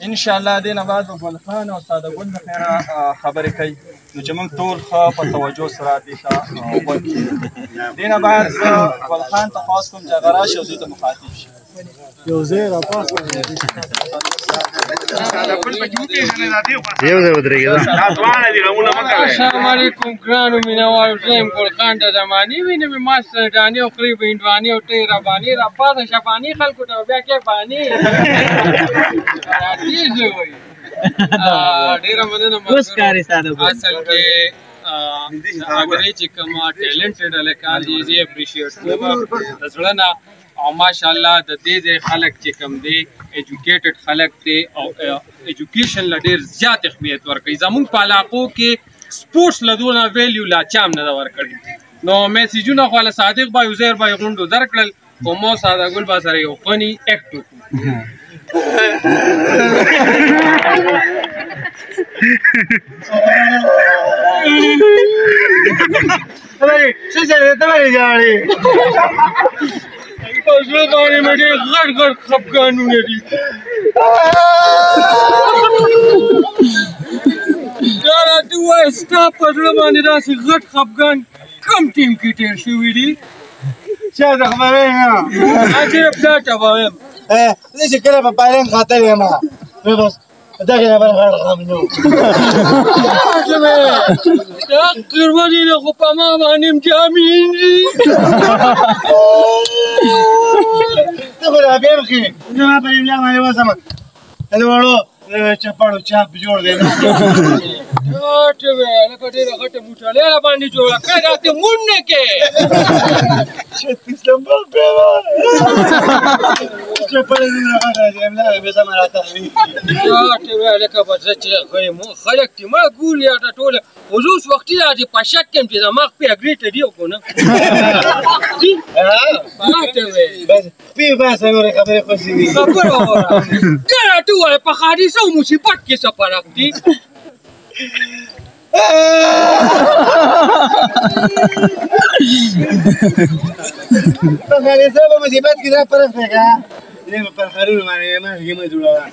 ان شاء الله دې نه بعد به ګل خان او استاد ګل د خیره خبرې کوي نو چې موږ ټول ښه په توجه سره دې ته غوږ کېږدو. دې نه بعد زه ګل خان ته خواست کوم چې هغه راشي او دوی ته مخاطب شي. یو ځای راپاس السلام علیکم ګرانو مینهوالو، زه یم ګل خان د زمانې وینې مې ما سرډانې او خرې به هندوانې او ته یې ربانې راپاته شبانې خلکو ته بیا کې بانې راځي زه وایي ډېره مننه. اصل کې اګرې چې کومه ټیلنټډ هلکان دي زه یې اپریشیټ کوم د زړه نه، او ماشاءالله د دې ځای خلک چې کوم دی ایجوکیټډ خلک دی او ایجوکیشن له ډېر زیات اهمیت ورکوي. زموږ په علاقو کې سپورټس له دونه ویلیو لا چا هم نه ده ورکړې. نو میسیجونه خو له صادق بای عزیر بای غونډو درکړل، خو مو ساده ګل با سره یو فني ایکټ وکړو. په زړه باندې مې ډېر غټ غټ خفګانونه دي. دا راته ووایه ستا په زړه باندې داسې غټ خفګان کوم ټیم کې تېر شوي دي؟ چا ته خبرې نه صرف دا ته به وایم زه چې کله په پایلنګ خاطر یم نو بس دغې نه بل غړ غم نه و. دا قرباني خو په ما باندې امتحانین دي. ته خو لا بیا مخکې زما په املا باندې وسمه د وړو چپاړو چاپ جوړ دی. دا ته وایه لکه ډېره غټه موټلې راباندې جوړه کړې راته مونډ نه کې 36 نمبر پیدا چپاړې دومره غټه دي املا به سمه راته وي. دا ته وایه لکه به زه چې خلک چې ما ګوري دا ټوله اوس اوس وختي راځي په شک کې یم چې زما خپې اګرې ته دي او که نه دا ته وایه خپې باسه نورې خبرې خوښې دي. خبره وره دا راته ووایه په حادثه او مصیبت کې څه فرق دي؟ په حادثه په مصیبت کې دا فرق دی که دې په خرونو باندې ماشکې مه جوړوه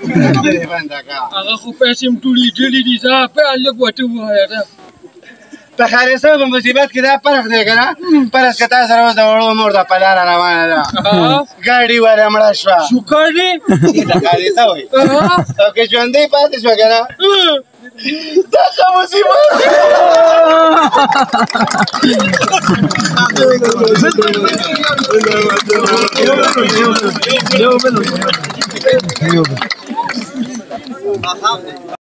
لرې بنده که هغه خو پیسې م ټولېدلې دي زه پیل لږ ورته ووایه ده. په حادثه په مصیبت کې دا فرق دی که نه فرض که تا سره اوس د وړو مور ده په لاره روانه ده ګاډي والا مړه شوه شو کړې د حادثه وایي او که ژوندۍ پاتې شوه که نه دا ښه مصیبت دی.